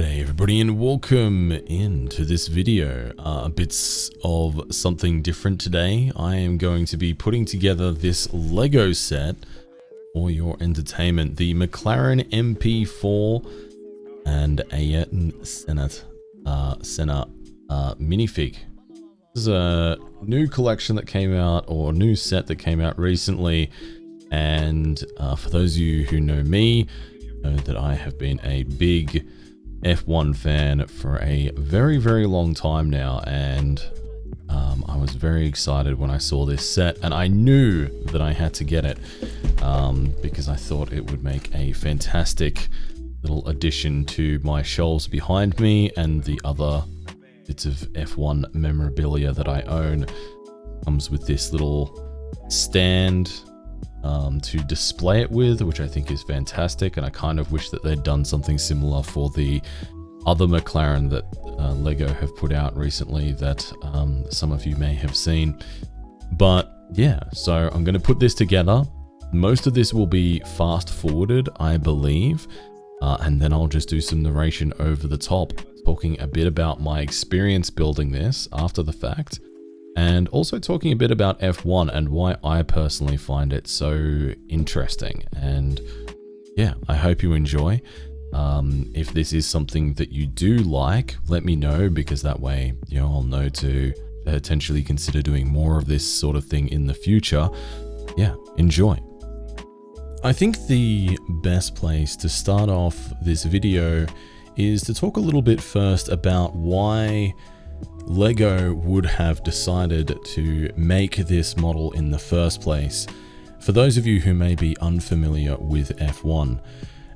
G'day everybody and welcome into this video. Bits of something different today. I am going to be putting together this Lego set for your entertainment. The McLaren MP4 and Ayrton Senna minifig. This is a new collection that came out, or new set that came out recently. And for those of you who know me, know that I have been a big F1 fan for a very long time now, and I was very excited when I saw this set, and I knew that I had to get it because I thought it would make a fantastic little addition to my shelves behind me and the other bits of F1 memorabilia that I own. Comes with this little stand to display it with, which I think is fantastic, and I kind of wish that they'd done something similar for the other McLaren that Lego have put out recently that some of you may have seen. But yeah, so I'm going to put this together. Most of this will be fast forwarded, I believe, and then I'll just do some narration over the top, talking a bit about my experience building this after the fact, and also talking a bit about F1 and why I personally find it so interesting. And yeah, I hope you enjoy. If this is something that you do like, let me know, because that way, you know, I'll know to potentially consider doing more of this sort of thing in the future. Yeah, enjoy. I think the best place to start off this video is to talk a little bit first about why Lego would have decided to make this model in the first place, for those of you who may be unfamiliar with F1.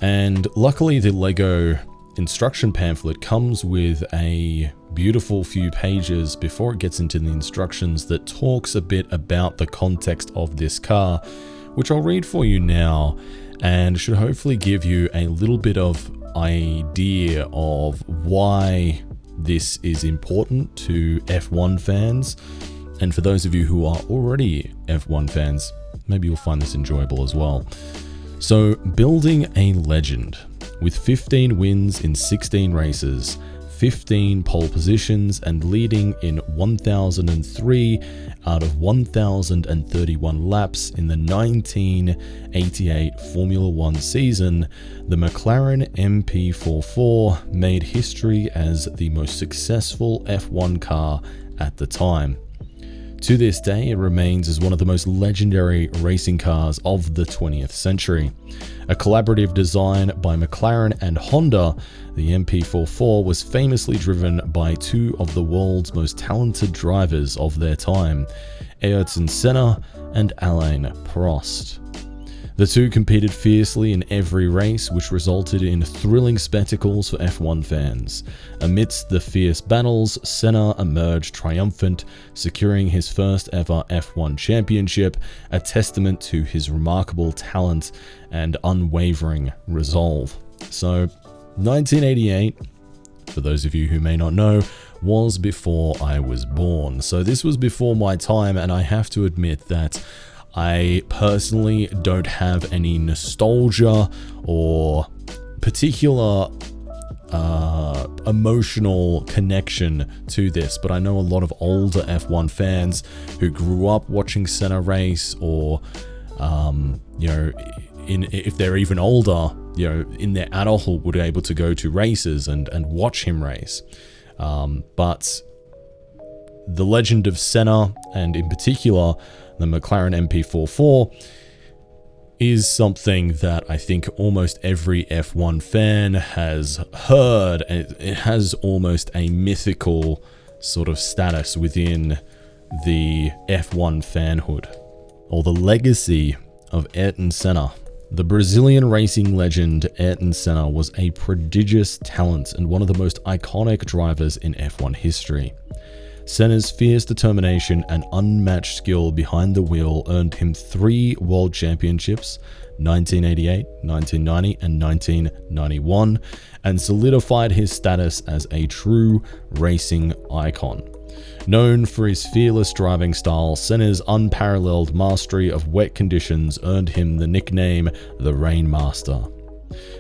And luckily the Lego instruction pamphlet comes with a beautiful few pages before it gets into the instructions that talks a bit about the context of this car, which I'll read for you now, and should hopefully give you a little bit of idea of why this is important to F1 fans. And for those of you who are already F1 fans, maybe you'll find this enjoyable as well. So, building a legend with 15 wins in 16 races, 15 pole positions, and leading in 1,003 out of 1,031 laps in the 1988 Formula One season, the McLaren MP4 made history as the most successful F1 car at the time. To this day, it remains as one of the most legendary racing cars of the 20th century. A collaborative design by McLaren and Honda, the MP4 was famously driven by two of the world's most talented drivers of their time, Ayrton Senna and Alain Prost. The two competed fiercely in every race, which resulted in thrilling spectacles for F1 fans. Amidst the fierce battles, Senna emerged triumphant, securing his first ever F1 championship, a testament to his remarkable talent and unwavering resolve. So, 1988, for those of you who may not know, was before I was born. So this was before my time, and I have to admit that I personally don't have any nostalgia or particular emotional connection to this, but I know a lot of older F1 fans who grew up watching Senna race, or you know, if they're even older, you know, in their adulthood would be able to go to races and watch him race. But the legend of Senna, and in particular the McLaren MP4, is something that I think almost every F1 fan has heard, and it has almost a mythical sort of status within the F1 fanhood, or the legacy of Ayrton Senna. The Brazilian racing legend Ayrton Senna was a prodigious talent and one of the most iconic drivers in F1 history. Senna's fierce determination and unmatched skill behind the wheel earned him 3 world championships, 1988, 1990, and 1991, and solidified his status as a true racing icon. Known for his fearless driving style, Senna's unparalleled mastery of wet conditions earned him the nickname the Rainmaster.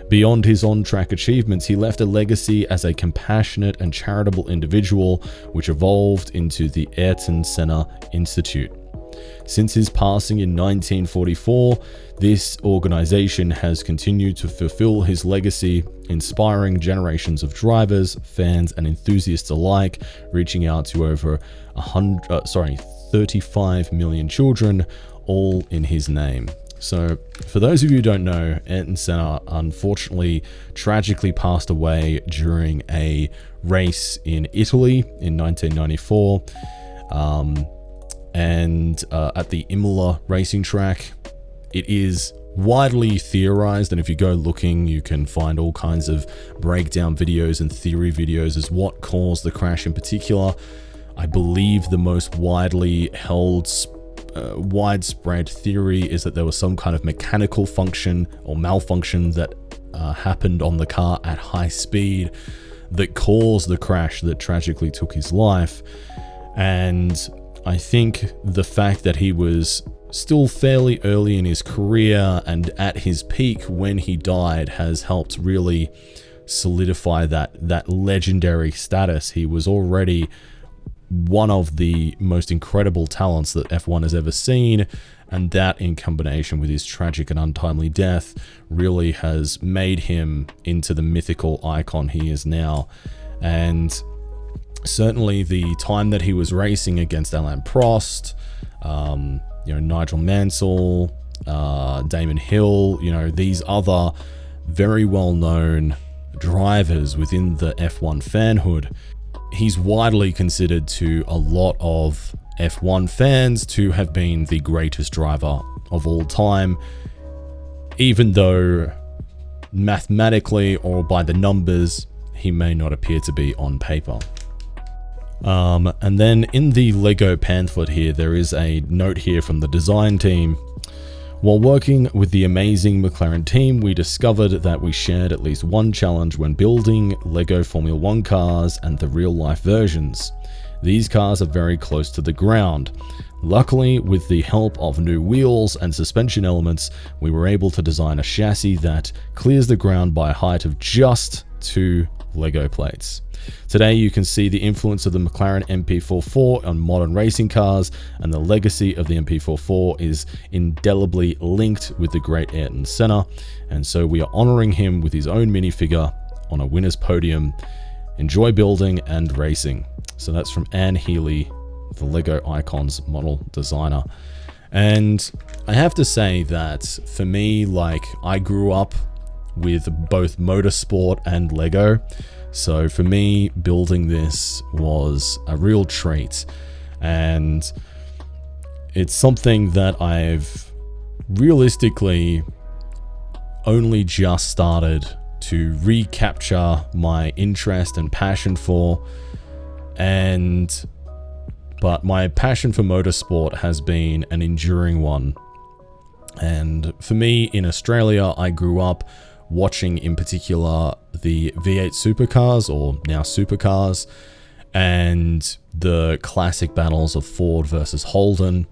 Beyond his on-track achievements, he left a legacy as a compassionate and charitable individual, which evolved into the Ayrton Senna Institute. Since his passing in 1944, this organization has continued to fulfill his legacy, inspiring generations of drivers, fans, and enthusiasts alike, reaching out to over 35 million children, all in his name. So, for those of you who don't know, Ayrton Senna unfortunately tragically passed away during a race in Italy in 1994. At the Imola racing track. It is widely theorized, and if you go looking, you can find all kinds of breakdown videos and theory videos as what caused the crash in particular. I believe the most widely held widespread theory is that there was some kind of mechanical function or malfunction that happened on the car at high speed that caused the crash that tragically took his life. And I think the fact that he was still fairly early in his career and at his peak when he died has helped really solidify that legendary status. He was already one of the most incredible talents that F1 has ever seen, and that in combination with his tragic and untimely death really has made him into the mythical icon he is now. And certainly the time that he was racing against Alain Prost, Nigel Mansell, Damon Hill, these other very well-known drivers within the F1 fanhood, he's widely considered to a lot of F1 fans to have been the greatest driver of all time, even though mathematically or by the numbers, he may not appear to be on paper. And then in the Lego pamphlet here, there is a note here from the design team. While working with the amazing McLaren team, we discovered that we shared at least one challenge when building Lego Formula 1 cars and the real-life versions. These cars are very close to the ground. Luckily, with the help of new wheels and suspension elements, we were able to design a chassis that clears the ground by a height of just 2 Lego plates. Today you can see the influence of the McLaren MP4 on modern racing cars, and the legacy of the MP4 is indelibly linked with the great Ayrton Senna, and so we are honoring him with his own minifigure on a winner's podium. Enjoy building and racing. So that's from Anne Healy, the Lego Icons model designer. And I have to say that for me, I grew up with both motorsport and Lego. So for me, building this was a real treat, and it's something that I've realistically only just started to recapture my interest and passion for, but my passion for motorsport has been an enduring one. And for me, in Australia, I grew up watching in particular the V8 supercars, or now supercars, and the classic battles of Ford versus Holden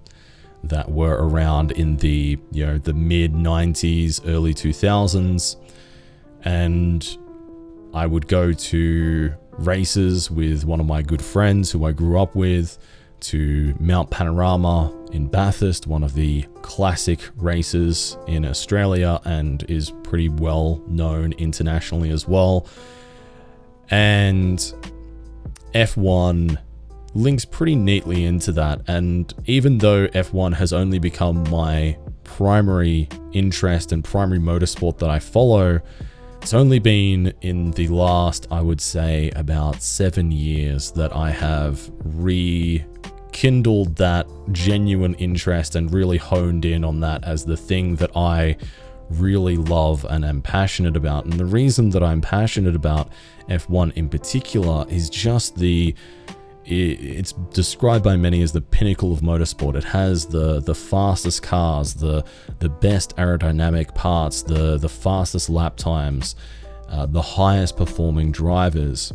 that were around in the the mid 90s, early 2000s. And I would go to races with one of my good friends who I grew up with to Mount Panorama in Bathurst, one of the classic races in Australia and is pretty well known internationally as well. And F1 links pretty neatly into that. And even though F1 has only become my primary interest and primary motorsport that I follow, it's only been in the last, I would say, about 7 years that I have rekindled that genuine interest and really honed in on that as the thing that I really love and am passionate about. And the reason that I'm passionate about F1 in particular is just it's described by many as the pinnacle of motorsport. It has the fastest cars, the best aerodynamic parts, the fastest lap times, the highest performing drivers,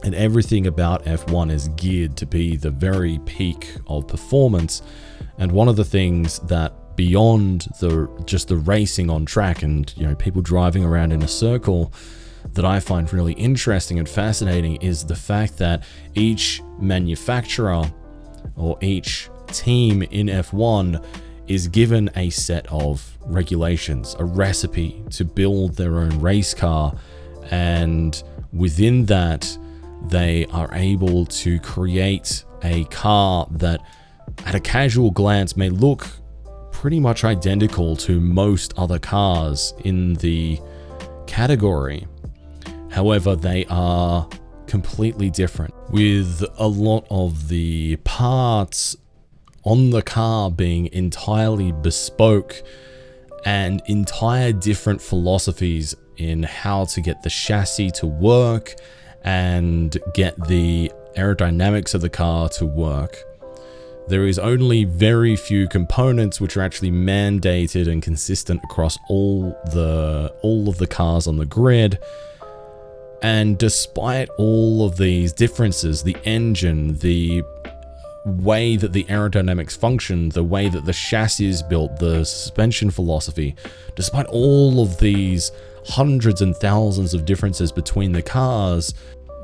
and everything about F1 is geared to be the very peak of performance. And one of the things that beyond just the racing on track and, you know, people driving around in a circle, that I find really interesting and fascinating is the fact that each manufacturer or each team in F1 is given a set of regulations, a recipe to build their own race car, and within that they are able to create a car that at a casual glance may look pretty much identical to most other cars in the category. However, they are completely different, with a lot of the parts on the car being entirely bespoke and entire different philosophies in how to get the chassis to work and get the aerodynamics of the car to work. There is only very few components which are actually mandated and consistent across all of the cars on the grid. And despite all of these differences, the engine, the way that the aerodynamics function, the way that the chassis is built, the suspension philosophy, despite all of these hundreds and thousands of differences between the cars,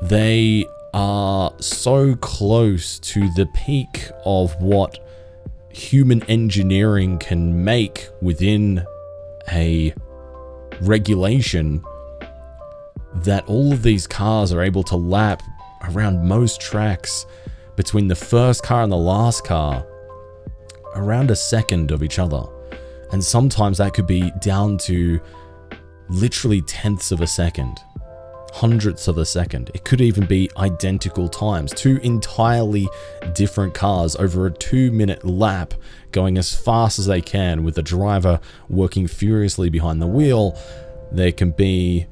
they are so close to the peak of what human engineering can make within a regulation, that all of these cars are able to lap around most tracks between the first car and the last car around a second of each other. And sometimes that could be down to literally tenths of a second, hundredths of a second. It could even be identical times. Two entirely different cars over a 2-minute lap going as fast as they can with the driver working furiously behind the wheel. There can be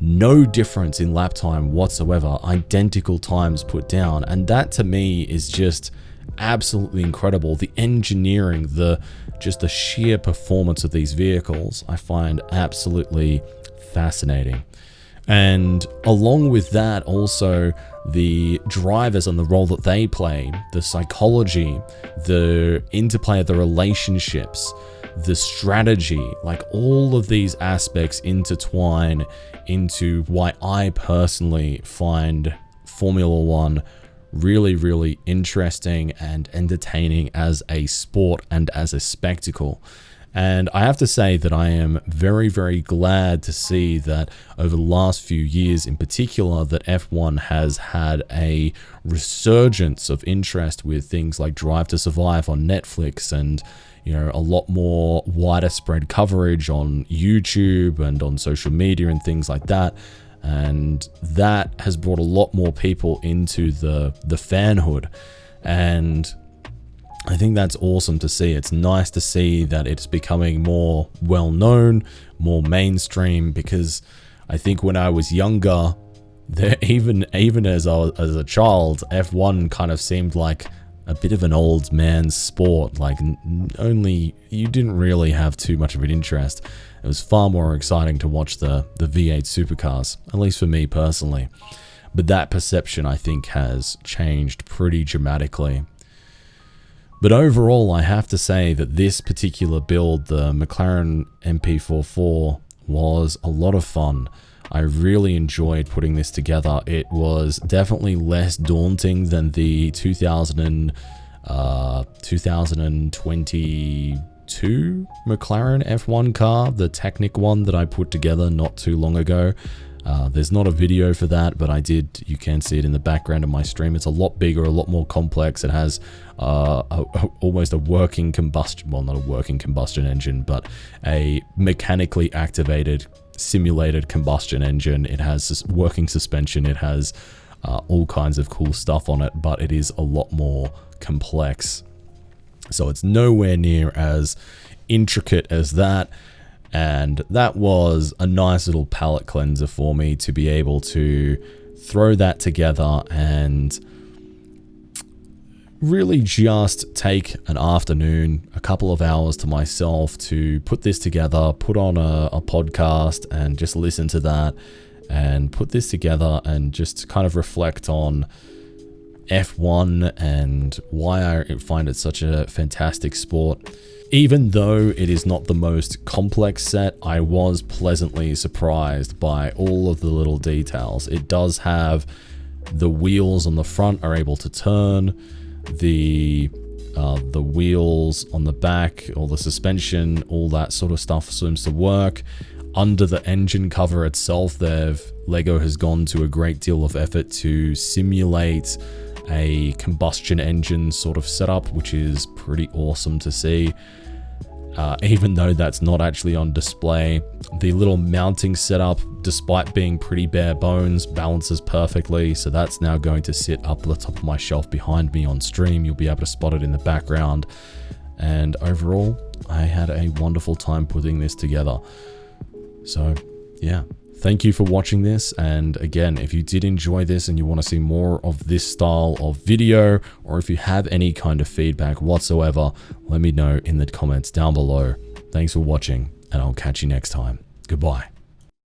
no difference in lap time whatsoever, identical times put down, and that to me is just absolutely incredible. The engineering, just the sheer performance of these vehicles, I find absolutely fascinating. And along with that, also the drivers and the role that they play, the psychology, the interplay of the relationships, the strategy, like all of these aspects intertwine into why I personally find Formula One really, really interesting and entertaining as a sport and as a spectacle. And I have to say that I am very, very glad to see that over the last few years in particular, that F1 has had a resurgence of interest with things like Drive to Survive on Netflix, and you know, a lot more wider spread coverage on YouTube and on social media and things like that. And that has brought a lot more people into the fanhood. And I think that's awesome to see. It's nice to see that it's becoming more well-known, more mainstream, because I think when I was younger, even as a child, F1 kind of seemed like a bit of an old man's sport. Like, only you didn't really have too much of an interest. It was far more exciting to watch the V8 supercars, at least for me personally. But that perception, I think, has changed pretty dramatically. But overall, I have to say that this particular build, the McLaren MP4, was a lot of fun. I really enjoyed putting this together. It was definitely less daunting than the 2022 McLaren F1 car, the Technic one that I put together not too long ago. There's not a video for that, but you can see it in the background of my stream. It's a lot bigger, a lot more complex. It has almost a working combustion, well, not a working combustion engine, but a mechanically activated simulated combustion engine. It has working suspension. It has all kinds of cool stuff on it, but it is a lot more complex. So it's nowhere near as intricate as that. And that was a nice little palate cleanser for me to be able to throw that together and really just take an afternoon, a couple of hours to myself to put this together, put on a podcast and just listen to that and put this together and just kind of reflect on F1 and why I find it such a fantastic sport. Even though it is not the most complex set, I was pleasantly surprised by all of the little details. It does have the wheels on the front are able to turn, the wheels on the back, or the suspension, all that sort of stuff seems to work. Under the engine cover itself, Lego has gone to a great deal of effort to simulate a combustion engine sort of setup, which is pretty awesome to see. Even though that's not actually on display, the little mounting setup, despite being pretty bare bones, balances perfectly. So that's now going to sit up the top of my shelf behind me on stream. You'll be able to spot it in the background. And overall, I had a wonderful time putting this together. So yeah, thank you for watching this. And again, if you did enjoy this and you want to see more of this style of video, or if you have any kind of feedback whatsoever, let me know in the comments down below. Thanks for watching, and I'll catch you next time. Goodbye.